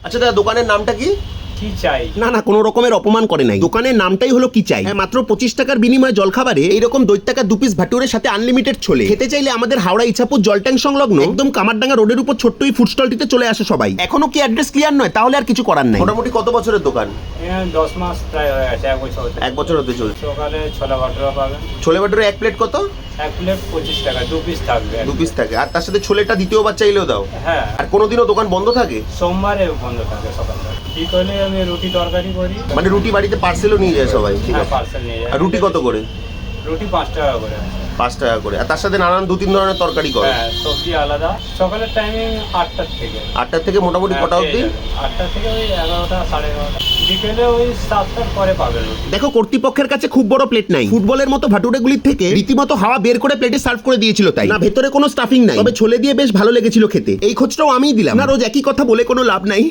আচ্ছা দাদা, দোকানের নামটা কি? কি চাই? না না, কোনো রকমের অপমান করে নাই। দোকানের নামটাই হলো কি চাই। হ্যাঁ, মাত্র 25 টাকার বিনিময়ে জলখাবারে এইরকম দৈত্যাকা 2 পিস ভাটুরের সাথে আনলিমিটেড ছোলে খেতে চাইলে আমাদের হাওড়া ইছাপুর জলট্যাঙ্ক সংলগ্ন একদম কামারডাঙ্গা রোডের উপর ছোট্ট এই ফুড স্টলটিতে চলে আসে সবাই। এখনো কি অ্যাড্রেস ক্লিয়ার নয়? তাহলে আর কিছু করার নাই। মোটামুটি কত বছরের দোকান? 10 মাস প্রায় হয়ে গেছে, 1 বছর হতে। 1 বছর হতে চলছে। সকালে ছোলা ভাটুরা পাবেন। ছোলে ভাটুরে 1 প্লেট কত? 1 প্লেট 25 টাকা, 2 পিস থাকবে। 2 পিস থাকে। আর তার সাথে ছোলেটা দ্বিতীয়বার চাইলেও দাও? হ্যাঁ। আর কোনোদিনও দোকান বন্ধ থাকে? সোমবারে বন্ধ থাকে সকালটা। বিকেলে আমি রুটি তরকারি করি। মানে রুটি বাড়িতে পার্সেলও নিয়ে যায় সবাই? ঠিক হ্যাঁ, আছে। পার্সেল নিয়ে যায়। আর রুটি কত করে? রুটি 5 টাকা করে। 5 টাকা করে। আর তার সাথে নানান 2-3 ধরনের তরকারি করো? হ্যাঁ, সবজি আলাদা। সকালের টাইমিং 8টা থেকে। 8টা থেকে মোটামুটি কটা অবধি? 8টা থেকে ওই 11টা 11:30। বিকেলে ওই 7টার পরে পাবেন রুটি। দেখো, কর্তৃপক্ষের কাছে খুব বড় প্লেট নাই। ফুটবলের মতো ভাটুরেগুলির থেকে রীতিমতো হাওয়া বের করে প্লেটে সার্ভ করে দিয়েছিল। তাই না, ভেতরে কোনো স্টাফিং নাই। তবে ছোলে দিয়ে বেশ ভালো লেগেছিল খেতে। এই খোঁজটাও আমিই দিলাম না, রোজ একই কথা বলে কোনো লাভ নাই।